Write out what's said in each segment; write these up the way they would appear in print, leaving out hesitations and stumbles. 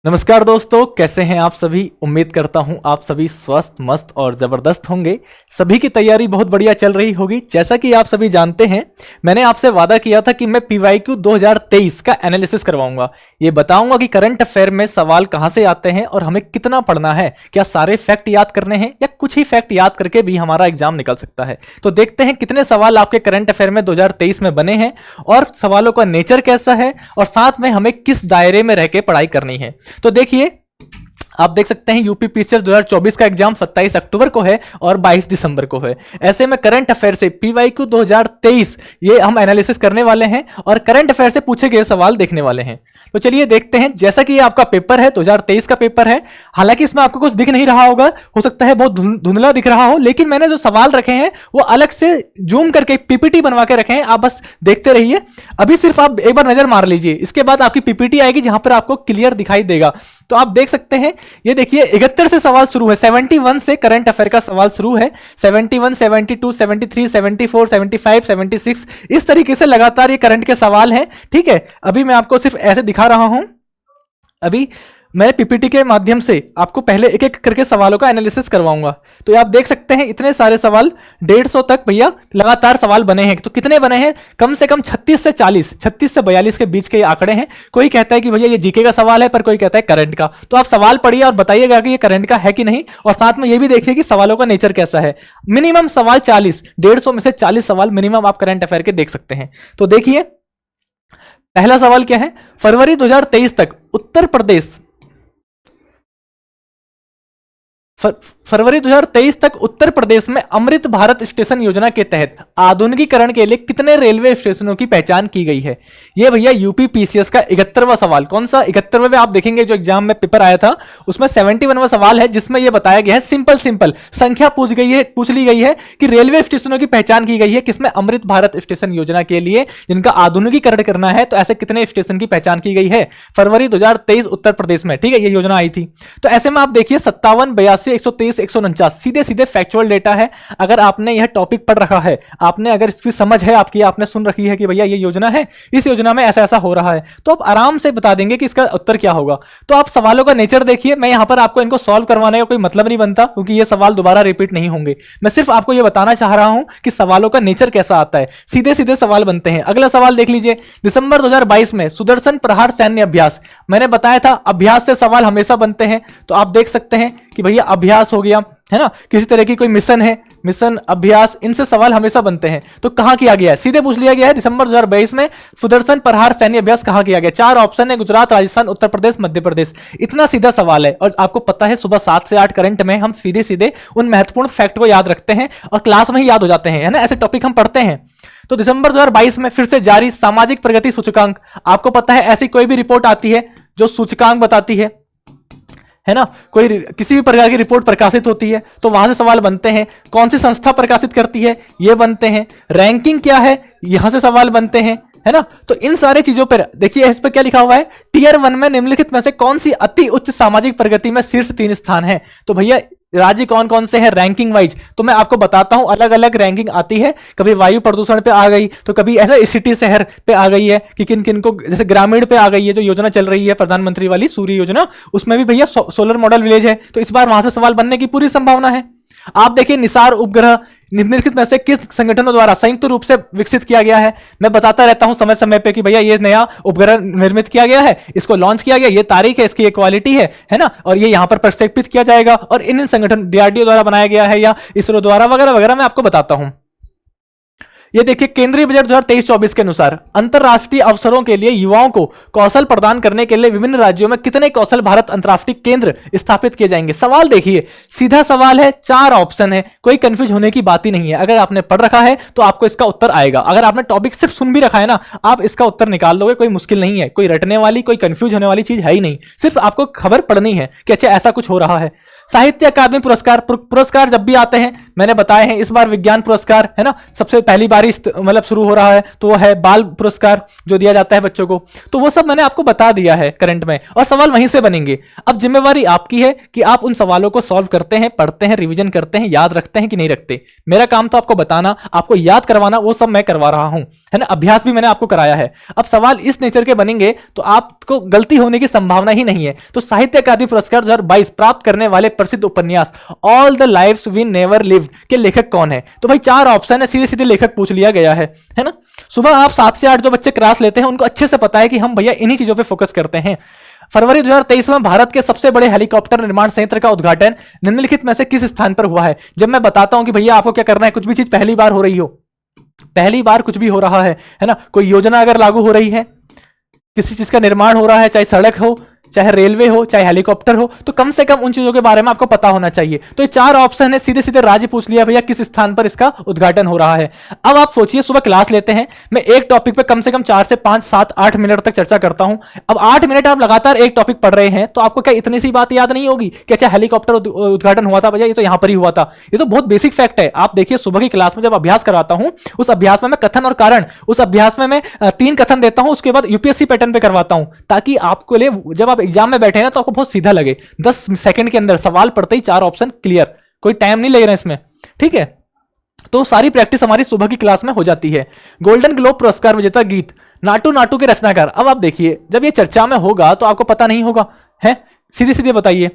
नमस्कार दोस्तों, कैसे हैं आप सभी। उम्मीद करता हूं आप सभी स्वस्थ मस्त और ज़बरदस्त होंगे। सभी की तैयारी बहुत बढ़िया चल रही होगी। जैसा कि आप सभी जानते हैं, मैंने आपसे वादा किया था कि मैं PYQ 2023 का एनालिसिस करवाऊंगा। ये बताऊंगा कि करंट अफेयर में सवाल कहां से आते हैं और हमें कितना पढ़ना है। क्या सारे फैक्ट याद करने हैं या कुछ ही फैक्ट याद करके भी हमारा एग्जाम निकल सकता है। तो देखते हैं कितने सवाल आपके करंट अफेयर में 2023 में बने हैं और सवालों का नेचर कैसा है और साथ में हमें किस दायरे में रह के पढ़ाई करनी है। तो देखिए, आप देख सकते हैं यूपी पीसीएस 2024 का एग्जाम 27 अक्टूबर को है और 22 दिसंबर को है। ऐसे में करंट अफेयर से PYQ 2023 ये हम एनालिसिस करने वाले हैं और करंट अफेयर से पूछे गए सवाल देखने वाले हैं। तो चलिए देखते हैं। जैसा कि ये आपका पेपर है, 2023 का पेपर है। हालांकि इसमें आपको कुछ दिख नहीं रहा होगा, हो सकता है बहुत धुंधला दिख रहा हो, लेकिन मैंने जो सवाल रखे हैं वो अलग से जूम करके PPT बनवा के रखे हैं। आप बस देखते रहिए। अभी सिर्फ आप एक बार नजर मार लीजिए, इसके बाद आपकी PPT आएगी जहां पर आपको क्लियर दिखाई देगा। तो आप देख सकते हैं, ये देखिए 71 से सवाल शुरू है, 71 से करंट अफेयर का सवाल शुरू है। 71, 72, 73, 74, 75, 76 इस तरीके से लगातार ये करंट के सवाल हैं। ठीक है, अभी मैं आपको सिर्फ ऐसे दिखा रहा हूं। अभी मैं PPT के माध्यम से आपको पहले एक एक करके सवालों का एनालिसिस करवाऊंगा। तो आप देख सकते हैं इतने सारे सवाल, 150 तक भैया लगातार सवाल बने हैं। तो कितने बने हैं? कम से कम 36 से 40, 36 से 42 के बीच के ये आंकड़े हैं। कोई कहता है कि भैया ये जीके का सवाल है, पर कोई कहता है करंट का। तो आप सवाल पढ़िए और बताइएगा कि ये करंट का है कि नहीं, और साथ में ये भी देखिए कि सवालों का नेचर कैसा है। मिनिमम सवाल 40, 150 में से 40 सवाल मिनिमम आप करंट अफेयर के देख सकते हैं। तो देखिए, पहला सवाल क्या है। फरवरी 2023 तक उत्तर प्रदेश फरवरी 2023 तक उत्तर प्रदेश में अमृत भारत स्टेशन योजना के तहत आधुनिकीकरण के लिए कितने रेलवे स्टेशनों की पहचान की गई है। यह भैया यूपी पीसीएस का 71वां सवाल। कौन सा 71वें में? आप देखेंगे जो एग्जाम में पेपर आया था उसमें 71वां सवाल है, जिसमें यह बताया गया है, सिंपल संख्या पूछ ली गई है कि रेलवे स्टेशनों की पहचान की गई है किसमें? अमृत भारत स्टेशन योजना के लिए, जिनका आधुनिकीकरण करना है। तो ऐसे कितने स्टेशन की पहचान की गई है फरवरी 2023 उत्तर प्रदेश में? ठीक है, यह योजना आई थी। तो ऐसे में आप देखिए 57, 82, 123, 149 सीधे फैक्चुअल डेटा है। अगर आपने यह टॉपिक पढ़ रखा है, आपने अगर इसकी समझ है आपकी, आपने सुन रखी है कि भैया ये योजना है, इस योजना में ऐसा ऐसा हो रहा है, तो आप आराम से बता देंगे कि इसका उत्तर क्या होगा। तो आप सवालों का नेचर देखिए। मैं यहां पर आपको इनको सॉल्व करवाने का कोई मतलब नहीं बनता, क्योंकि ये सवाल दोबारा रिपीट नहीं होंगे। मैं सिर्फ आपको यह बताना चाह रहा हूं कि सवालों का नेचर कैसा आता है। सीधे सवाल बनते हैं। अगला सवाल देख लीजिए। दिसंबर 2022 में सुदर्शन प्रहार सैन्य अभ्यास, मैंने बताया था अभ्यास से सवाल हमेशा बनते हैं। तो आप देख सकते हैं कि भैया अभ्यास हो गया है ना, किसी तरह की कोई मिशन है, मिशन, अभ्यास, इनसे सवाल हमेशा बनते हैं। तो कहां किया गया है? सीधे पूछ लिया गया है दिसंबर 2022 में सुदर्शन प्रहार सैन्य अभ्यास कहां किया गया। 4 ऑप्शन है, गुजरात, राजस्थान, उत्तर प्रदेश, मध्य प्रदेश। इतना सीधा सवाल है। और आपको पता है सुबह 7 से 8 करंट में हम सीधे उन महत्वपूर्ण फैक्ट को याद रखते हैं और क्लास में ही याद हो जाते हैं, है ना, ऐसे टॉपिक हम पढ़ते हैं। तो दिसंबर 2022 में फिर से जारी सामाजिक प्रगति सूचकांक, आपको पता है ऐसी कोई भी रिपोर्ट आती है जो सूचकांक बताती है ना, कोई किसी भी प्रकार की रिपोर्ट प्रकाशित होती है तो वहां से सवाल बनते हैं। कौन सी संस्था प्रकाशित करती है, ये बनते हैं। रैंकिंग क्या है, यहां से सवाल बनते हैं, है ना। तो इन सारे चीजों पर देखिए, इस पर क्या लिखा हुआ है, टियर 1 में निम्नलिखित में से कौन सी अति उच्च सामाजिक प्रगति में शीर्ष 3 स्थान है। तो भैया राज्य कौन कौन से हैं रैंकिंग वाइज, तो मैं आपको बताता हूं। अलग अलग रैंकिंग आती है, कभी वायु प्रदूषण पे आ गई, तो कभी ऐसा सिटी शहर पे आ गई है कि किन किन को, जैसे ग्रामीण पे आ गई है जो योजना चल रही है प्रधानमंत्री वाली सूर्य योजना, उसमें भी भैया सोलर मॉडल विलेज है। तो इस बार वहां से सवाल बनने की पूरी संभावना है। आप देखिए निसार उपग्रह निम्नलिखित में से किस संगठनों द्वारा संयुक्त रूप से विकसित किया गया है। मैं बताता रहता हूं समय समय पे कि भैया ये नया उपग्रह निर्मित किया गया है, इसको लॉन्च किया गया, ये तारीख है, इसकी ये क्वालिटी है ना, और ये यहां पर प्रक्षेपित किया जाएगा, और इन संगठन DRDO द्वारा बनाया गया है या इसरो द्वारा, वगैरह वगैरह मैं आपको बताता हूं। ये देखिए, केंद्रीय बजट 2023-24 के अनुसार अंतरराष्ट्रीय अवसरों के लिए युवाओं को कौशल प्रदान करने के लिए विभिन्न राज्यों में कितने कौशल भारत अंतरराष्ट्रीय केंद्र स्थापित किए जाएंगे। सवाल देखिए, सीधा सवाल है, 4 ऑप्शन है, कोई कंफ्यूज होने की बात ही नहीं है। अगर आपने पढ़ रखा है तो आपको इसका उत्तर आएगा। अगर आपने टॉपिक सिर्फ सुन भी रखा है ना, आप इसका उत्तर निकाल दोगे। कोई मुश्किल नहीं है, कोई रटने वाली, कोई कंफ्यूज होने वाली चीज है ही नहीं। सिर्फ आपको खबर पढ़नी है कि अच्छा ऐसा कुछ हो रहा है। साहित्य अकादमी पुरस्कार जब भी आते हैं मैंने बताए हैं। इस बार विज्ञान पुरस्कार है ना, सबसे पहली बार मतलब शुरू हो रहा है, तो वो है बाल पुरस्कार जो दिया जाता है बच्चों को। तो वो सब मैंने आपको बता दिया है करंट में, और सवाल वहीं से बनेंगे। अब जिम्मेवारी आपकी है कि आप उन सवालों को सॉल्व करते हैं, पढ़ते हैं, रिवीजन करते हैं, याद रखते हैं कि नहीं रखते। मेरा काम तो आपको बताना, आपको याद करवाना, वो सब मैं करवा रहा हूं, है ना। अभ्यास भी मैंने आपको कराया है। अब सवाल इस नेचर के बनेंगे तो आपको गलती होने की संभावना ही नहीं है। तो साहित्य अकादमी पुरस्कार 2022 प्राप्त करने वाले प्रसिद्ध उपन्यास all the lives we never lived के लेखक कौन है? तो भाई 4 ऑप्शन है, सीधे सीधे लेखक पूछ लिया गया है ना। सुबह आप 7 से 8 जो बच्चे क्लास लेते हैं उनको अच्छे से पता है कि हम भैया इन्हीं चीजों पे फोकस करते हैं। फरवरी 2023 में भारत के सबसे बड़े हेलीकॉप्टर निर्माण संयंत्र का उद्घाटन निम्नलिखित में से किस स्थान पर हुआ है? जब मैं बताता हूं कि भैया आपको क्या करना है, कुछ भी चीज पहली बार हो रही हो, पहली बार कुछ भी हो रहा है ना, कोई योजना अगर लागू हो रही है, किसी चीज का निर्माण हो रहा है, चाहे सड़क हो, चाहे रेलवे हो, चाहे हेलीकॉप्टर हो, तो कम से कम उन चीजों के बारे में आपको पता होना चाहिए। तो ये 4 ऑप्शन है, सीधे सीधे राज्य पूछ लिया भैया किस स्थान पर इसका उद्घाटन हो रहा है। अब आप सोचिए, सुबह क्लास लेते हैं, मैं एक टॉपिक पे कम से कम 4 से 5, 7, 8 मिनट तक चर्चा करता हूं। अब 8 मिनट आप लगातार एक टॉपिक पढ़ रहे हैं, तो आपको क्या इतनी सी बात याद नहीं होगी कि अच्छा हेलीकॉप्टर उद्घाटन हुआ था भैया, ये तो यहां पर ही हुआ था। ये तो बहुत बेसिक फैक्ट है। आप देखिए, सुबह की क्लास में जब अभ्यास कराता हूं, उस अभ्यास में मैं कथन और कारण, उस अभ्यास में मैं 3 कथन देता हूं, उसके बाद यूपीएससी पैटर्न पे करवाता हूं, ताकि आपको लिए जब आप एग्जाम में बैठे ना तो आपको बहुत सीधा लगे। 10 सेकंड के अंदर सवाल पढ़ते ही 4 ऑप्शन क्लियर, कोई टाइम नहीं लग रहा इसमें, ठीक है। तो सारी प्रैक्टिस हमारी सुबह की क्लास में हो जाती है। गोल्डन ग्लोब पुरस्कार विजेता गीत नाटू नाटू के रचनाकार। अब आप देखिए, जब ये चर्चा में होगा तो आपको पता नहीं होगा, है सीधे सीधे बताइए।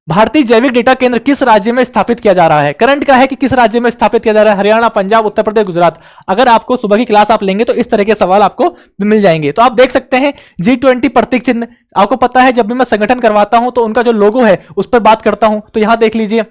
भारतीय जैविक डेटा केंद्र किस राज्य में स्थापित किया जा रहा है? करंट का है कि किस राज्य में स्थापित किया जा रहा है? हरियाणा, पंजाब, उत्तर प्रदेश, गुजरात। अगर आपको सुबह की क्लास आप लेंगे तो इस तरह के सवाल आपको मिल जाएंगे। तो आप देख सकते हैं G20 प्रतीक चिन्ह, आपको पता है जब भी मैं संगठन करवाता हूं तो उनका जो लोगो है उस पर बात करता हूं। तो यहां देख लीजिए,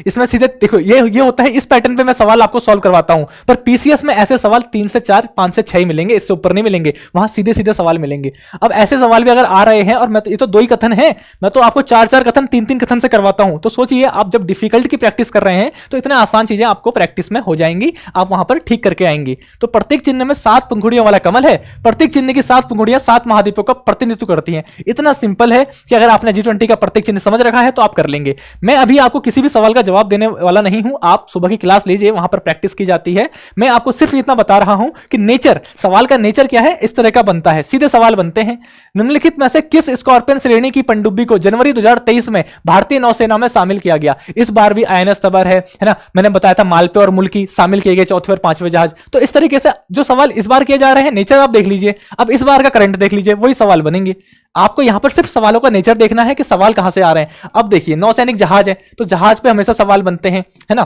इसमें सीधे देखो ये होता है, इस पैटर्न पे मैं सवाल आपको सॉल्व करवाता हूं। पर पीसीएस में ऐसे सवाल 3 से 4, 5 से 6 ही मिलेंगे, इससे ऊपर नहीं मिलेंगे। वहां सीधे सीधे सवाल मिलेंगे। अब ऐसे सवाल भी अगर आ रहे हैं, और मैं तो ये तो 2 ही कथन है, मैं तो आपको 4-4 कथन, 3-3 कथन से करवाता हूं। तो सोचिए, आप जब डिफिकल्ट की प्रैक्टिस कर रहे हैं तो इतने आसान चीजें आपको प्रैक्टिस में हो जाएंगी, आप वहां पर ठीक करके आएंगी। तो प्रत्येक चिन्ह में 7 पंखुड़ियों वाला कमल है। प्रत्येक चिन्ह की 7 पंखुड़ियां 7 महाद्वीपों का प्रतिनिधित्व करती हैं। इतना सिंपल है कि अगर आपने G20 का प्रत्येक चिन्ह समझ रखा है तो आप कर लेंगे। मैं अभी आपको किसी भी सवाल का जवाब देने वाला नहीं हूं, आप सुबह की क्लास लीजिए, वहां पर प्रैक्टिस की जाती है। मैं आपको सिर्फ इतना बता रहा हूं कि नेचर, सवाल का नेचर क्या है, इस तरह का बनता है, सीधे सवाल बनते हैं। निम्नलिखित में से किस स्कॉर्पियन श्रेणी की पनडुब्बी को जनवरी 2023 में भारतीय नौसेना में शामिल किया गया? इस बार भी आईएनएस तबर है ना, मैंने बताया था मालपे और मुल्की शामिल किए गए 4वें और 5वें जहाज। तो इस तरीके से जो सवाल इस बार किए जा रहे हैं, नेचर आप देख लीजिए। अब इस बार का करंट देख लीजिए, वही सवाल बनेंगे। आपको यहां पर सिर्फ सवालों का नेचर देखना है कि सवाल कहां से आ रहे हैं। अब देखिए, नौसैनिक जहाज है तो जहाज पे हमेशा सवाल बनते हैं, है ना।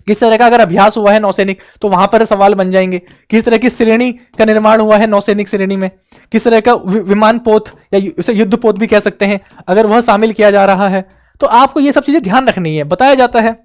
किस तरह का अगर अभ्यास हुआ है नौसैनिक, तो वहां पर सवाल बन जाएंगे। किस तरह की श्रेणी का निर्माण हुआ है नौसैनिक श्रेणी में, किस तरह का विमान पोत या इसे युद्ध पोत भी कह सकते हैं, अगर वह शामिल किया जा रहा है, तो आपको ये सब चीजें ध्यान रखनी है, बताया जाता है।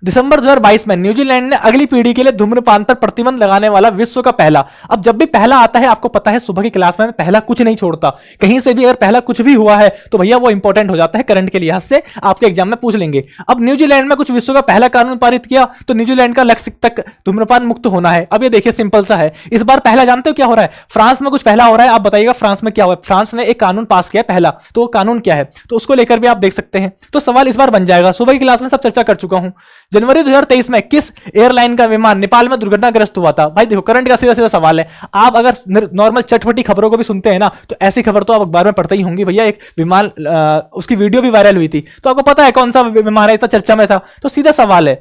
दिसंबर 2022 में न्यूजीलैंड ने अगली पीढ़ी के लिए धूम्रपान पर प्रतिबंध लगाने वाला विश्व का पहला, अब जब भी पहला आता है आपको पता है सुबह की क्लास में मैं पहला कुछ नहीं छोड़ता, कहीं से भी अगर पहला कुछ भी हुआ है तो भैया वो इंपॉर्टेंट हो जाता है, करंट के लिहाज से आपके एग्जाम में पूछ लेंगे। अब न्यूजीलैंड में कुछ विश्व का पहला कानून पारित किया, तो न्यूजीलैंड का लक्ष्य तक धूम्रपान मुक्त होना है। अब ये देखिए सिंपल सा है। इस बार पहला जानते हो क्या हो रहा है? फ्रांस में कुछ पहला हो रहा है, आप बताइएगा फ्रांस में क्या हुआ? फ्रांस ने एक कानून पास किया पहला, तो वो कानून क्या है, तो उसको लेकर भी आप देख सकते हैं। तो सवाल इस बार बन जाएगा, सुबह की क्लास में सब चर्चा कर चुका हूं। जनवरी 2023 में किस एयरलाइन का विमान नेपाल में दुर्घटनाग्रस्त हुआ था? भाई देखो, करंट का सीधा सीधा सवाल है। आप अगर नॉर्मल चटपटी खबरों को भी सुनते हैं ना, तो ऐसी खबर तो आप अखबार में पढ़ते ही होंगी भैया। एक विमान, उसकी वीडियो भी वायरल हुई थी, तो आपको पता है कौन सा विमान है, इतना चर्चा में था। तो सीधा सवाल है,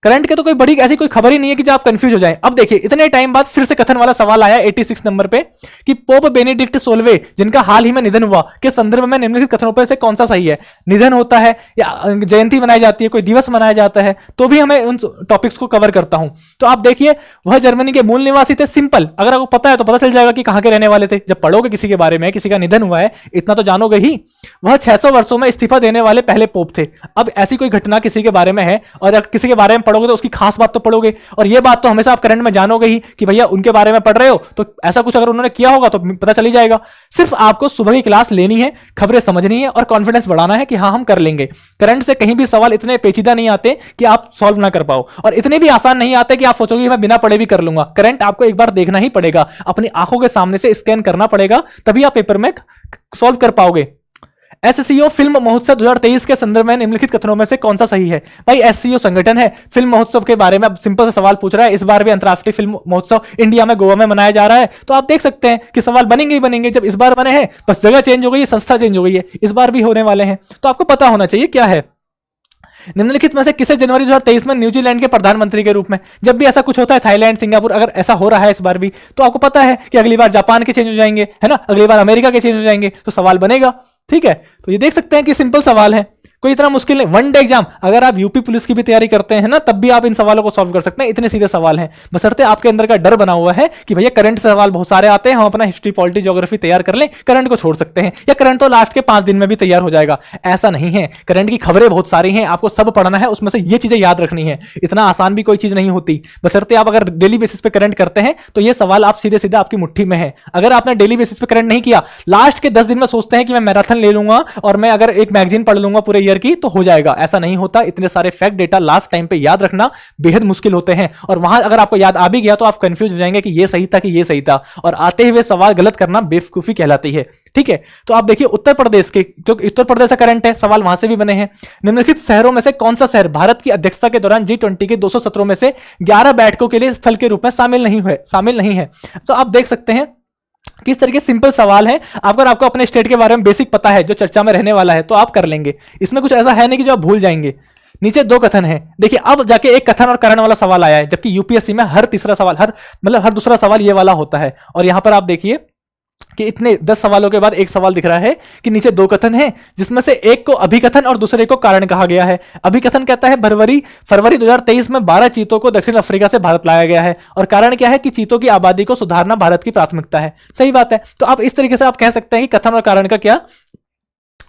करंट के तो कोई बड़ी ऐसी कोई खबर ही नहीं है कि जो आप कंफ्यूज हो जाएं। अब देखिए, इतने टाइम बाद फिर से कथन वाला सवाल आया 86 नंबर पे कि पोप बेनेडिक्ट 16वें, जिनका हाल ही में निधन हुआ, के संदर्भ में निम्नलिखित कथनों पर से कौन सा सही है? निधन होता है या जयंती मनाई जाती है, कोई दिवस मनाया जाता है, तो भी हमें उन टॉपिक्स को कवर करता हूं। तो आप देखिए, वह जर्मनी के मूल निवासी थे, सिंपल। अगर आपको पता है तो पता चल जाएगा कि कहां के रहने वाले थे। जब पढ़ोगे किसी के बारे में, किसी का निधन हुआ है, इतना तो जानोगे ही। वह 600 वर्षों में इस्तीफा देने वाले पहले पोप थे। अब ऐसी कोई घटना किसी के बारे में है और अगर किसी के बारे में पढ़ोगे तो उसकी खास बात तो पढ़ोगे, और ये बात तो हमेशा आप करंट में जानोगे ही कि भैया उनके बारे में पढ़ रहे हो, तो ऐसा कुछ अगर उन्होंने किया होगा तो पता चली जाएगा। सिर्फ आपको सुबह की क्लास लेनी है, खबरें समझनी है और कॉन्फिडेंस बढ़ाना है कि हाँ हम कर लेंगे। करंट से कहीं भी सवाल इतने पेचीदा नहीं आते कि आप सॉल्व ना कर पाओ, और इतने भी आसान नहीं आते कि आप सोचोगे मैं बिना पढ़े भी कर लूंगा। करंट आपको एक बार देखना ही पड़ेगा, अपनी आंखों के सामने से स्कैन करना पड़ेगा, तभी आप पेपर में सॉल्व कर पाओगे। एससीओ फिल्म महोत्सव 2023 के संदर्भ में निम्नलिखित कथनों में से कौन सा सही है? भाई एससीओ संगठन है, फिल्म महोत्सव के बारे में अब सिंपल सा सवाल पूछ रहा है। इस बार भी अंतरराष्ट्रीय फिल्म महोत्सव इंडिया में गोवा में मनाया जा रहा है, तो आप देख सकते हैं कि सवाल बनेंगे ही बनेंगे। जब इस बार बने हैं, बस जगह चेंज हो गई है, संस्था चेंज हो गई है, इस बार भी होने वाले हैं, तो आपको पता होना चाहिए क्या है। निम्नलिखित में से किसे जनवरी 2023 में न्यूजीलैंड के प्रधानमंत्री के रूप में, जब भी ऐसा कुछ होता है, थाईलैंड, सिंगापुर, अगर ऐसा हो रहा है इस बार भी, तो आपको पता है कि अगली बार जापान के चेंज हो जाएंगे, है ना, अगली बार अमेरिका के चेंज हो जाएंगे, तो सवाल बनेगा। ठीक है, तो ये देख सकते हैं कि सिंपल सवाल है, कोई इतना मुश्किल नहीं। वन डे एग्जाम, अगर आप यूपी पुलिस की भी तैयारी करते हैं ना, तब भी आप इन सवालों को सॉल्व कर सकते हैं, इतने सीधे सवाल हैं। बशर्ते आपके अंदर का डर बना हुआ है कि भैया करंट सवाल बहुत सारे आते हैं, हम अपना हिस्ट्री, पॉलिटी, ज्योग्राफी तैयार कर लें, करंट को छोड़ सकते हैं, या करंट तो लास्ट के 5 दिन में भी तैयार हो जाएगा। ऐसा नहीं है, करंट की खबरें बहुत सारी हैं, आपको सब पढ़ना है, उसमें से ये चीजें याद रखनी है। इतना आसान भी कोई चीज नहीं होती। बशर्ते आप अगर डेली बेसिस पे करंट करते हैं, तो ये सवाल आप सीधे सीधे आपकी मुट्ठी में है। अगर आपने डेली बेसिस पे करंट नहीं किया, लास्ट के 10 दिन में सोचते हैं कि मैं मैराथन ले लूंगा और मैं अगर एक मैगजीन पढ़ लूंगा पूरे ईयर की तो हो जाएगा, ऐसा नहीं होता। इतने सारे फैक्ट डेटा लास्ट टाइम पे याद रखना बेहद मुश्किल होते हैं, और वहां अगर आपको याद आ भी गया तो आप कंफ्यूज हो जाएंगे कि ये सही था कि ये सही था, और आते हुए सवाल गलत करना बेवकूफी कहलाती है। ठीक है, तो आप देखिए उत्तर प्रदेश के, जो उत्तर प्रदेश का करंट है, सवाल वहां से भी बने हैं। निम्नलिखित शहरों में से कौन सा शहर भारत की अध्यक्षता के दौरान G20 के 200 सत्रों में से 11 बैठकों के लिए स्थल के रूप में शामिल नहीं है? तो आप देख सकते हैं किस तरीके सिंपल सवाल है। अगर आपको अपने स्टेट के बारे में बेसिक पता है जो चर्चा में रहने वाला है, तो आप कर लेंगे। इसमें कुछ ऐसा है नहीं कि जो आप भूल जाएंगे। नीचे 2 कथन है, देखिए अब जाके एक कथन और करण वाला सवाल आया है, जबकि यूपीएससी में हर तीसरा सवाल, हर दूसरा सवाल ये वाला होता है। और यहां पर आप देखिए कि इतने 10 सवालों के बाद एक सवाल दिख रहा है कि नीचे 2 कथन हैं, जिसमें से एक को अभिकथन और दूसरे को कारण कहा गया है। अभिकथन कहता है फरवरी 2023 में 12 चीतों को दक्षिण अफ्रीका से भारत लाया गया है, और कारण क्या है कि चीतों की आबादी को सुधारना भारत की प्राथमिकता है। सही बात है, तो आप इस तरीके से आप कह सकते हैं कि कथन और कारण का क्या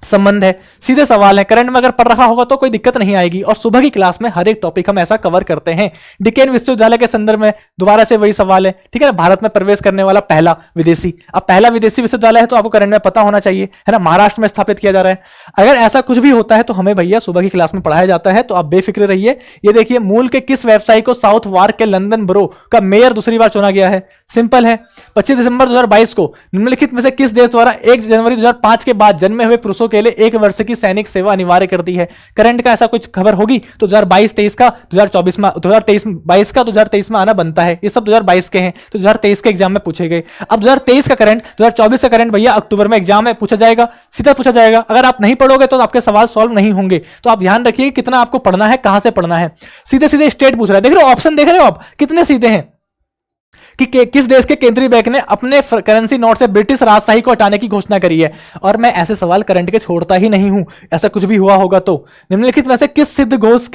संबंध है। सीधे सवाल है, करंट में अगर पढ़ रहा होगा तो कोई दिक्कत नहीं आएगी, और सुबह की क्लास में हर एक टॉपिक हम ऐसा कवर करते हैं। डिकेन विश्वविद्यालय के संदर्भ में दोबारा से वही सवाल है, ठीक है ना, भारत में प्रवेश करने वाला पहला विदेशी। अब पहला विदेशी विश्वविद्यालय है तो आपको करंट में पता होना चाहिए, है ना, महाराष्ट्र में स्थापित किया जा रहा है। अगर ऐसा कुछ भी होता है तो हमें भैया सुबह की क्लास में पढ़ाया जाता है, तो आप बेफिक्र रहिए। ये देखिए, मूल के किस व्यवसायी को साउथ वार्क के लंदन बरो का मेयर दूसरी बार चुना गया है? सिंपल है, 25 दिसंबर 2022 को निम्नलिखित में से किस देश द्वारा 1 जनवरी 2005 के बाद जन्मे हुए पुरुषों के लिए 1 वर्ष की सैनिक सेवा अनिवार्य कर दी है? करंट का ऐसा कुछ खबर होगी तो 2022-23 का, 2024 में, 2023-22 का, 2023 में आना बनता है। ये सब 2022 के हैं, तो 2023 के एग्जाम में पूछे गए। अब 2023 का करंट, 2024 का करंट भैया अक्टूबर में एग्जाम में पूछा जाएगा, सीधा पूछा जाएगा। अगर आप नहीं पढ़ोगे तो आपके सवाल सॉल्व नहीं होंगे। तो आप ध्यान रखिए कितना आपको पढ़ना है, कहां से पढ़ना है। सीधे सीधे स्टेट पूछ रहा है, देख रहे हो ऑप्शन, देख रहे हो आप कितने सीधे हैं कि किस देश के केंद्रीय बैंक ने अपने करेंसी नोट से ब्रिटिश राजशाही को हटाने की घोषणा करी है। और मैं ऐसे सवाल करंट के छोड़ता ही नहीं हूं, ऐसा कुछ भी हुआ होगा तो। निम्नलिखित में से किस सिद्ध दोष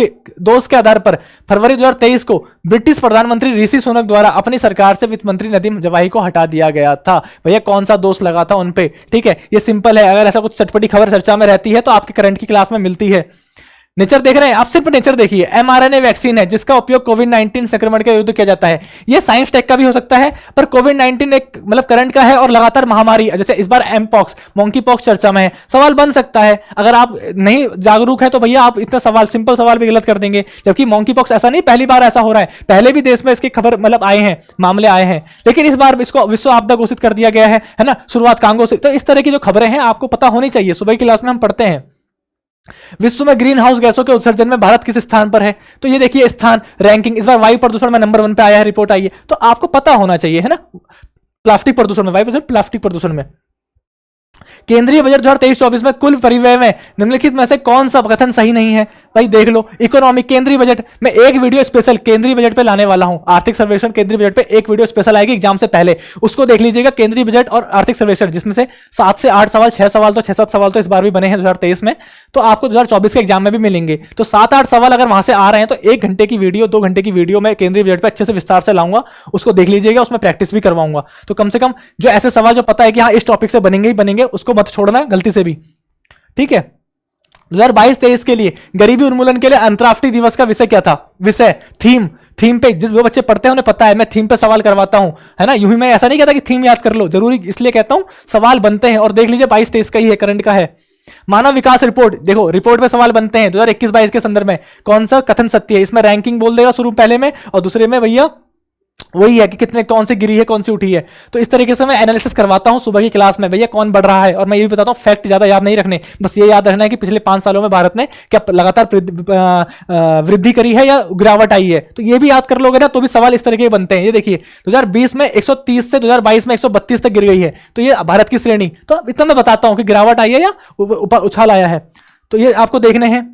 के आधार पर फरवरी 2023 को ब्रिटिश प्रधानमंत्री ऋषि सुनक द्वारा अपनी सरकार से वित्त मंत्री नदीम जवाही को हटा दिया गया था? भैया कौन सा दोष लगा था उन पे? ठीक है, ये सिंपल है। अगर ऐसा कुछ चटपटी खबर चर्चा में रहती है तो आपके करंट की क्लास में मिलती है। नेचर देख रहे हैं आप, सिर्फ नेचर देखिए। mRNA वैक्सीन है जिसका उपयोग कोविड-19 संक्रमण के विरुद्ध किया जाता है। ये साइंस टेक का भी हो सकता है, पर कोविड-19 एक मतलब करंट का है और लगातार महामारी, जैसे इस बार एमपॉक्स, मोंकी पॉक्स चर्चा में है, सवाल बन सकता है। अगर आप नहीं जागरूक है तो भैया आप इतना सवाल, सिंपल सवाल भी गलत कर देंगे। जबकि मोंकी पॉक्स ऐसा नहीं पहली बार ऐसा हो रहा है, पहले भी देश में इसकी खबर मतलब आए हैं, मामले आए हैं, लेकिन इस बार इसको विश्व आपदा घोषित कर दिया गया है ना, शुरुआत कांगो से। तो इस तरह की जो खबरें हैं आपको पता होनी चाहिए, सुबह की क्लास में हम पढ़ते हैं। विश्व में ग्रीन हाउस गैसों के उत्सर्जन में भारत किस स्थान पर है? तो ये देखिए स्थान रैंकिंग, इस बार वायु प्रदूषण में नंबर 1 पे आया है, रिपोर्ट आई है, तो आपको पता होना चाहिए, है ना। प्लास्टिक प्रदूषण में, वायु प्रदूषण, प्लास्टिक प्रदूषण में। केंद्रीय बजट 2023-24 में कुल परिव्यय में निम्नलिखित में से कौन सा कथन सही नहीं है? भाई देख लो, इकोनॉमिक केंद्रीय बजट में एक वीडियो स्पेशल केंद्रीय बजट पे लाने वाला हूं। आर्थिक सर्वेक्षण केंद्रीय बजट पे एक वीडियो स्पेशल आएगी एग्जाम से पहले, उसको देख लीजिएगा। केंद्रीय बजट और आर्थिक सर्वेक्षण, जिसमें से 7 से 8 सवाल, 6 सवाल तो 6-7 सवाल तो इस बार भी बने हैं 2023 में, तो आपको 2024 के एग्जाम में भी मिलेंगे। तो 7-8 सवाल अगर वहां से आ रहे हैं तो 1 घंटे की वीडियो, 2 घंटे की वीडियो मैं केंद्रीय बजट पे अच्छे से विस्तार से लाऊंगा, उसको देख लीजिएगा, उसमें प्रैक्टिस भी करवाऊंगा। तो कम से कम जो ऐसे सवाल जो पता है कि हाँ इस टॉपिक से बनेंगे ही बनेंगे, उसको मत छोड़ना गलती से भी, ठीक है। 2022-23 के लिए गरीबी उन्मूलन के लिए अंतर्राष्ट्रीय दिवस का विषय क्या था? विषय थीम पे, जिस वो बच्चे पढ़ते हैं उन्हें पता है, मैं थीम पे सवाल करवाता हूं, है ना। यूं ही मैं ऐसा नहीं कहता कि थीम याद कर लो, जरूरी इसलिए कहता हूं सवाल बनते हैं। और देख लीजिए 22-23 का ही है, करंट का है। मानव विकास रिपोर्ट, देखो रिपोर्ट पे सवाल बनते हैं 2021-22 के संदर्भ में, कौन सा कथन सत्य है? इसमें रैंकिंग बोल देगा शुरू पहले में, और दूसरे में भैया वही है कि कितने कौन सी गिरी है कौन सी उठी है। तो इस तरीके से मैं एनालिसिस करवाता हूं सुबह की क्लास में, भैया कौन बढ़ रहा है। और मैं ये भी बताता हूं, फैक्ट ज्यादा याद नहीं रखने, बस ये याद रखना है कि पिछले 5 सालों में भारत ने क्या लगातार वृद्धि करी है या गिरावट आई है। तो ये भी याद कर लोगे ना तो भी सवाल इस तरीके के बनते हैं। ये देखिए 2020 में 130 से 2022 में 132 तक गिर गई है, तो ये भारत की श्रेणी। तो इतना मैं बताता हूं कि गिरावट आई है या ऊपर उछाल आया है, तो ये आपको देखने हैं।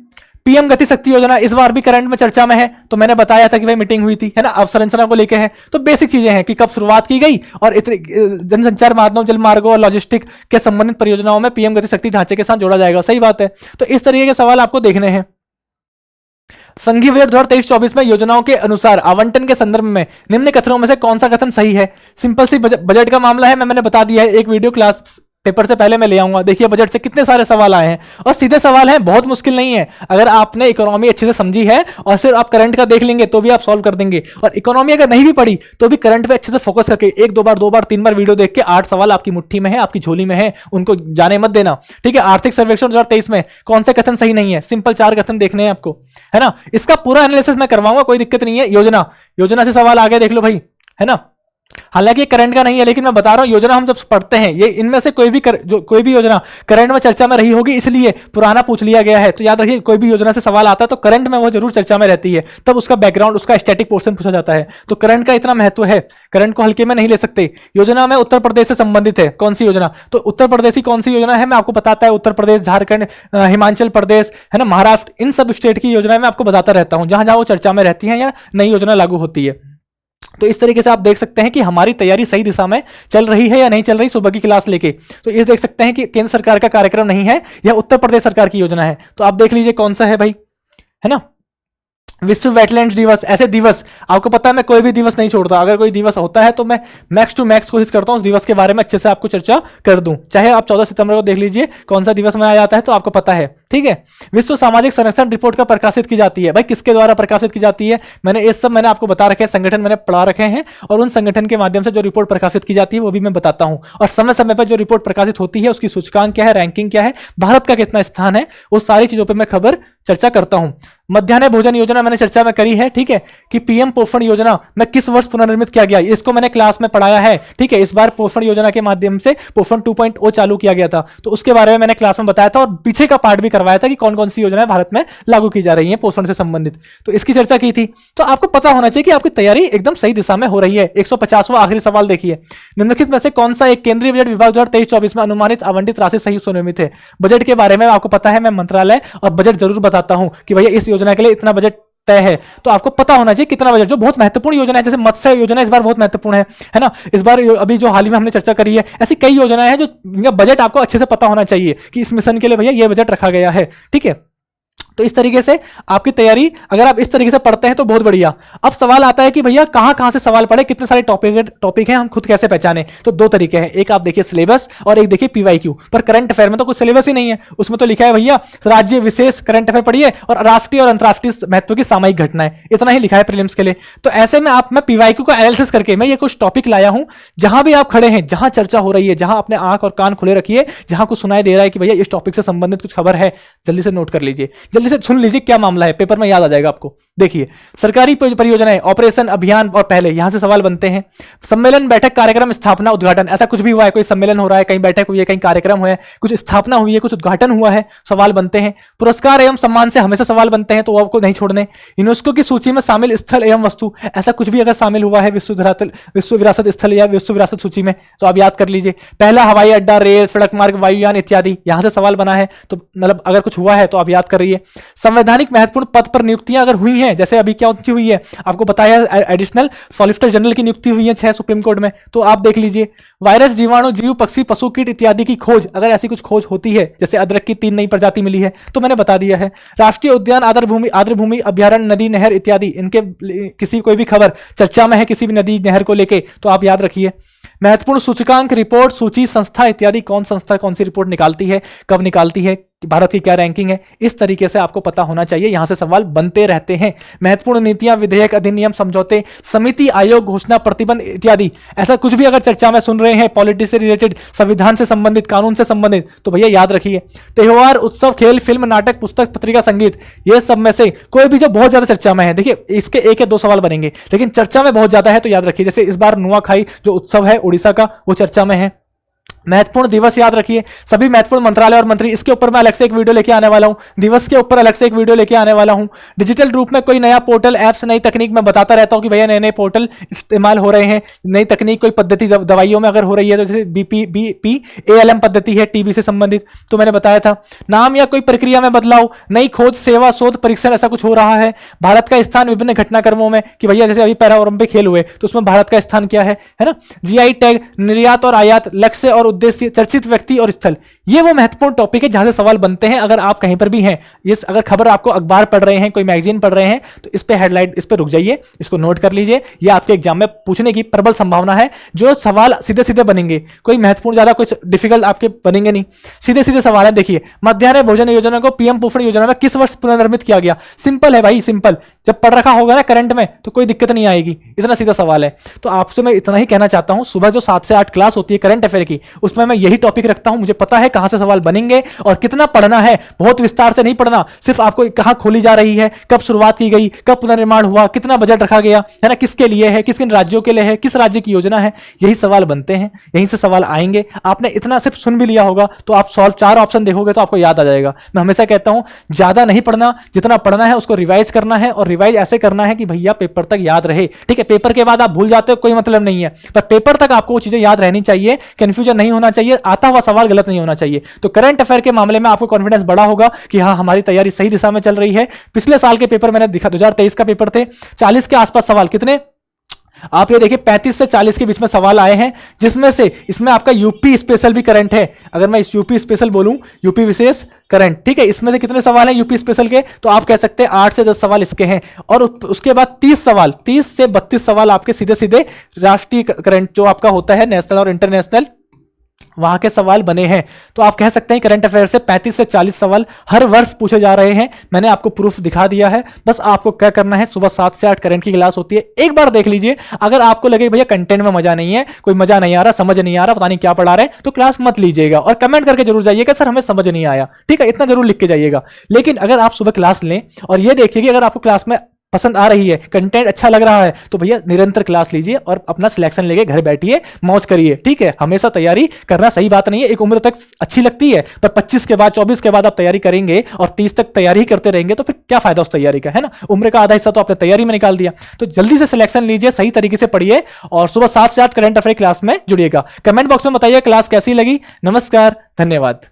पीएम गति शक्ति योजना इस बार भी करंट में चर्चा में है, तो मैंने बताया था कि भाई मीटिंग हुई थी, है ना, अवसंरचना को लेके है। तो बेसिक चीजें हैं कि कब शुरुआत की गई और इतने जनसंचार माध्यमों, जल मार्गों और लॉजिस्टिक के संबंधित परियोजनाओं में पीएम गति शक्ति ढांचे के साथ जोड़ा जाएगा। सही बात है। तो इस तरीके के सवाल आपको देखने हैं। संघीय बजट 2023-24 में योजनाओं के अनुसार आवंटन के संदर्भ में निम्न कथनों में से कौन सा कथन सही है। सिंपल सी बजट का मामला है, मैंने बता दिया है, एक वीडियो क्लास पेपर से पहले मैं ले आऊंगा। देखिए बजट से कितने सारे सवाल आए हैं और सीधे सवाल हैं, बहुत मुश्किल नहीं है। अगर आपने इकोनॉमी अच्छे से समझी है और सिर्फ आप करंट का देख लेंगे तो भी आप सॉल्व कर देंगे। और इकोनॉमी अगर नहीं भी पढ़ी तो भी करंट पे अच्छे से फोकस करके 1 2 बार 2 बार 3 बार वीडियो देख के 8 सवाल आपकी मुट्ठी में है, आपकी झोली में है, उनको जाने मत देना। ठीक है। आर्थिक सर्वेक्षण 2023 में कौन से कथन सही नहीं है, सिंपल 4 कथन देखने हैं आपको, है ना। इसका पूरा एनालिसिस मैं करवाऊंगा, कोई दिक्कत नहीं है। योजना से सवाल आ गए, देख लो भाई, है ना। हालांकि ये करंट का नहीं है, लेकिन मैं बता रहा हूं योजना हम जब पढ़ते हैं, ये इनमें से कोई भी योजना करंट में चर्चा में रही होगी, इसलिए पुराना पूछ लिया गया है। तो याद रखिए, कोई भी योजना से सवाल आता है तो करंट में वो जरूर चर्चा में रहती है, तब उसका बैकग्राउंड, उसका स्टैटिक पोर्शन पूछा जाता है। तो करंट का इतना महत्व है, करंट को हल्के में नहीं ले सकते। योजना में उत्तर प्रदेश से संबंधित है, कौन सी योजना, तो उत्तर प्रदेश की कौन सी योजना है मैं आपको बताता है। उत्तर प्रदेश, झारखंड, हिमाचल प्रदेश, है ना, महाराष्ट्र, इन सब स्टेट की योजनाएं मैं आपको बताता रहता हूं, जहां जहां वो चर्चा में रहती हैं या नई योजना लागू होती है। तो इस तरीके से आप देख सकते हैं कि हमारी तैयारी सही दिशा में चल रही है या नहीं चल रही सुबह की क्लास लेके। तो ये देख सकते हैं कि केंद्र सरकार का कार्यक्रम नहीं है, यह उत्तर प्रदेश सरकार की योजना है। तो आप देख लीजिए कौन सा है भाई, है ना। विश्व वेटलैंड दिवस, ऐसे दिवस आपको पता है मैं कोई भी दिवस नहीं छोड़ता। अगर कोई दिवस होता है तो मैं मैक्स टू मैक्स कोशिश करता हूं उस दिवस के बारे में अच्छे से आपको चर्चा कर दूं। चाहे आप 14 सितंबर को देख लीजिए कौन सा दिवस मनाया जाता है, तो आपको पता है। ठीक है। विश्व सामाजिक संरक्षण रिपोर्ट का प्रकाशित की जाती है, भाई किसके द्वारा प्रकाशित की जाती है, मैंने ये सब मैंने आपको बता रखे हैं, संगठन मैंने पढ़ा रखे हैं, और उन संगठन के माध्यम से जो रिपोर्ट प्रकाशित की जाती है वो भी मैं बताता हूं। और समय समय पर जो रिपोर्ट प्रकाशित होती है उसकी सूचकांक क्या है, रैंकिंग क्या है, भारत का कितना स्थान है, उस सारी चीजों पर मैं खबर चर्चा करता हूं। मध्याह्न भोजन योजना मैंने चर्चा में करी है, ठीक है, कि पीएम पोषण योजना में किस वर्ष पुनर्निर्मित किया गया, इसको मैंने क्लास में पढ़ाया है। ठीक है। इस बार पोषण योजना के माध्यम से पोषण 2.0 चालू किया गया था, तो उसके बारे में मैंने क्लास में बताया था, और पीछे का पार्ट भी करवाया था कि कौन कौन सी योजनाएं भारत में लागू की जा रही है पोषण से संबंधित, तो इसकी चर्चा की थी। तो आपको पता होना चाहिए कि आपकी तैयारी एकदम सही दिशा में हो रही है। 150वां आखिरी सवाल देखिए, निम्नलिखित में से कौन सा एक केंद्रीय बजट विभाग 2023-24 में अनुमानित आवंटित राशि सही सुनियमित है। बजट के बारे में आपको पता है, मैं मंत्रालय और बजट जरूर बताता हूं कि भैया इस योजना के लिए इतना बजट तय है, तो आपको पता होना चाहिए कितना बजट। जो बहुत महत्वपूर्ण योजना है, जैसे मत्स्य योजना इस बार बहुत महत्वपूर्ण है ना। इस बार अभी जो हाल ही में हमने चर्चा करी है, ऐसी कई योजनाएं हैं जो बजट आपको अच्छे से पता होना चाहिए कि इस मिशन के लिए भैया ये बजट रखा गया है। ठीक है। तो इस तरीके से आपकी तैयारी अगर आप इस तरीके से पढ़ते हैं तो बहुत बढ़िया। अब सवाल आता है कि भैया कहां कहां से सवाल पढ़े, कितने सारे टॉपिक हैं, हम खुद कैसे पहचाने। तो 2 तरीके हैं, एक आप देखिए सिलेबस और एक देखिए पीवाईक्यू। पर करंट अफेयर में तो कुछ सिलेबस ही नहीं है, उसमें तो लिखा है भैया राज्य विशेष करंट अफेयर पढ़िए और राष्ट्रीय और अंतरराष्ट्रीय महत्व की सामयिक घटनाएं, इतना ही लिखा है प्रीलिम्स के लिए। तो ऐसे में मैं पीवाईक्यू का एनालिसिस करके मैं ये कुछ टॉपिक लाया हूं, जहां भी आप खड़े हैं, जहां चर्चा हो रही है, जहां अपने आंख और कान खुले रखिए, जहां कुछ सुनाई दे रहा है कि भैया इस टॉपिक से संबंधित कुछ खबर है, जल्दी से नोट कर लीजिए, जल्दी से सुन लीजिए क्या मामला है, पेपर में याद आ जाएगा आपको। देखिए सरकारी परियोजनाएं, ऑपरेशन, अभियान, और पहले यहां से सवाल बनते हैं। सम्मेलन, बैठक, कार्यक्रम, स्थापना, उद्घाटन, ऐसा कुछ भी हुआ है, कोई सम्मेलन हो रहा है, कहीं बैठक हुई है, कहीं कार्यक्रम हुआ है, कुछ स्थापना हुई है, कुछ उद्घाटन हुआ है, सवाल बनते हैं। पुरस्कार एवं सम्मान से हमेशा सवाल बनते हैं, तो वो आपको नहीं छोड़ने। यूनेस्को की सूची में शामिल स्थल एवं वस्तु, ऐसा कुछ भी अगर शामिल हुआ है विश्व विरासत स्थल या विश्व विरासत सूची में, तो आप याद कर लीजिए। पहला हवाई अड्डा, रेल, सड़क मार्ग, वायुयान इत्यादि, यहां से सवाल बना है, तो मतलब अगर कुछ हुआ है तो आप याद कर रही है। संवैधानिक महत्वपूर्ण पद पर नियुक्तियां अगर हुई हैं, जैसे अभी क्या हुई है आपको बताया, एडिशनल सॉलिसिटर जनरल की नियुक्ति हुई है 6 सुप्रीम कोर्ट में, तो आप देख लीजिए। वायरस, जीवाणु, जीव, पक्षी, पशु, कीट इत्यादि की खोज, अगर ऐसी कुछ खोज होती है, जैसे अदरक की 3 नई प्रजाति मिली है, तो मैंने बता दिया है। राष्ट्रीय उद्यान, आर्द्रभूमि अभ्यारण्य, नदी, नहर इत्यादि, इनके किसी कोई भी खबर चर्चा में है किसी भी नदी नहर को लेके, तो आप याद रखिए। महत्वपूर्ण सूचकांक, रिपोर्ट, सूची, संस्था इत्यादि, कौन संस्था कौन सी रिपोर्ट निकालती है, कब निकालती है, कि भारत की क्या रैंकिंग है, इस तरीके से आपको पता होना चाहिए। यहां से सवाल बनते रहते हैं। महत्वपूर्ण नीतियां, विधेयक, अधिनियम, समझौते, समिति, आयोग, घोषणा, प्रतिबंध इत्यादि, ऐसा कुछ भी अगर चर्चा में सुन रहे हैं पॉलिटिक्स से रिलेटेड, संविधान से संबंधित, कानून से संबंधित, तो भैया याद रखिए। त्योहार, उत्सव, खेल, फिल्म, नाटक, पुस्तक, पत्रिका, संगीत, ये सब में से कोई भी जो बहुत ज्यादा चर्चा में है, देखिए इसके एक या दो सवाल बनेंगे, लेकिन चर्चा में बहुत ज्यादा है तो याद रखिए। जैसे इस बार नुआखाई जो उत्सव है उड़ीसा का, वो चर्चा में है। महत्वपूर्ण दिवस याद रखिए, सभी महत्वपूर्ण मंत्रालय और मंत्री, इसके ऊपर मैं अलग से एक वीडियो लेके आने वाला हूं। दिवस के ऊपर अलग से एक वीडियो लेके आने वाला हूं। डिजिटल रूप में कोई नया पोर्टल, एप्स, नई तकनीक मैं बताता रहता हूं कि भैया नए नए पोर्टल इस्तेमाल हो रहे हैं, नई तकनीक, कोई पद्धति दवाइयों में अगर हो रही है, तो जैसे बीपी ALM पद्धति है टीबी से संबंधित, तो मैंने बताया था। नाम या कोई प्रक्रिया में बदलाव, नई खोज, सेवा, शोध, परीक्षण, ऐसा कुछ हो रहा है। भारत का स्थान विभिन्न घटनाक्रमों में, कि भैया जैसे अभी पैरा ओलंपिक खेल हुए तो उसमें भारत का स्थान क्या है ना। GI टैग, निर्यात और आयात, लक्ष्य और उद्देश्य, चर्चित व्यक्ति और स्थल, ये वो महत्वपूर्ण टॉपिक है जहां से सवाल बनते हैं। अगर आप कहीं पर भी हैं, ये अगर खबर आपको अखबार पढ़ रहे हैं, कोई मैगजीन पढ़ रहे हैं, तो इस पे हेडलाइन, इस पे रुक जाइए, इसको नोट कर लीजिए। ये आपके एग्जाम में पूछने की प्रबल संभावना है। जो सवाल सीधे सीधे बनेंगे, कोई महत्वपूर्ण ज्यादा कुछ डिफिकल्ट आपके बनेंगे नहीं, सीधे सीधे सवाल है। देखिए, मध्याह्न भोजन योजना को PM पोषण योजना में किस वर्ष पुनर्निर्मित किया गया? सिंपल है भाई, सिंपल। जब पढ़ रखा होगा ना करंट में तो कोई दिक्कत नहीं आएगी, इतना सीधा सवाल है। तो आपसे मैं इतना ही कहना चाहता हूं, सुबह जो 7 से 8 क्लास होती है करंट अफेयर की, उसमें मैं यही टॉपिक रखता हूं। मुझे पता है कहां से सवाल बनेंगे और कितना पढ़ना है। बहुत विस्तार से नहीं पढ़ना, सिर्फ आपको कहां खोली जा रही है, कब शुरुआत की गई, कब पुनर्निर्माण हुआ, कितना बजट रखा गया है ना, किसके लिए है, किस किन राज्यों के लिए है, किस राज्य की योजना है, यही सवाल बनते हैं, यहीं से सवाल आएंगे। आपने इतना सिर्फ सुन भी लिया होगा तो आप सॉल्व 4 ऑप्शन देखोगे तो आपको याद आ जाएगा। मैं हमेशा कहता हूं ज्यादा नहीं पढ़ना, जितना पढ़ना है उसको रिवाइज करना है, और रिवाइज ऐसे करना है कि भैया पेपर तक याद रहे। ठीक है, पेपर के बाद आप भूल जाते हो कोई मतलब नहीं है, पर पेपर तक आपको वो चीजें याद रहनी चाहिए, कंफ्यूजन नहीं होना चाहिए, आता हुआ सवाल गलत नहीं होना चाहिए। तो करंट अफेयर के मामले में आपको कॉन्फिडेंस बड़ा होगा कि हाँ हमारी तैयारी सही दिशा में चल रही है। पिछले साल के पेपर मैंने दिखा, 2023 का पेपर थे, 40 के आसपास सवाल, कितने आप ये देखिए 35 से 40 के बीच में सवाल आए हैं, जिसमें से इसमें आपका यूपी स्पेशल भी करंट है। अगर मैं इस यूपी स्पेशल बोलूं, यूपी विशेष करंट, ठीक है, इसमें से कितने सवाल हैं यूपी स्पेशल के? तो आप कह सकते हैं 8 से 10 सवाल इसके हैं, और उसके बाद 30 सवाल, 30 से 32 सवाल आपके सीधे सीधे राष्ट्रीय करंट जो आपका होता है, नेशनल और इंटरनेशनल, वहां के सवाल बने हैं। तो आप कह सकते हैं करंट अफेयर से 35 से 40 सवाल हर वर्ष पूछे जा रहे हैं। मैंने आपको प्रूफ दिखा दिया है, बस आपको क्या करना है, सुबह 7 से 8 करंट की क्लास होती है, एक बार देख लीजिए। अगर आपको लगे भैया कंटेंट में मजा नहीं है, कोई मजा नहीं आ रहा, समझ नहीं आ रहा, पता नहीं क्या पढ़ा रहे हैं, तो क्लास मत लीजिएगा, और कमेंट करके जरूर जाइएगा सर हमें समझ नहीं आया, ठीक है, इतना जरूर लिख के जाइएगा। लेकिन अगर आप सुबह क्लास लें और ये देखिए कि अगर आपको क्लास में पसंद आ रही है, कंटेंट अच्छा लग रहा है, तो भैया निरंतर क्लास लीजिए और अपना सिलेक्शन लेके घर बैठिए, मौज करिए। ठीक है, हमेशा तैयारी करना सही बात नहीं है, एक उम्र तक अच्छी लगती है, पर 25 के बाद 24 के बाद आप तैयारी करेंगे और 30 तक तैयारी ही करते रहेंगे तो फिर क्या फायदा उस तैयारी का, है ना। उम्र का आधा हिस्सा तो आपने तैयारी में निकाल दिया। तो जल्दी से सिलेक्शन लीजिए, सही तरीके से पढ़िए, और सुबह 7 से 8 करंट अफेयर क्लास में जुड़िएगा। कमेंट बॉक्स में बताइए क्लास कैसी लगी। नमस्कार, धन्यवाद।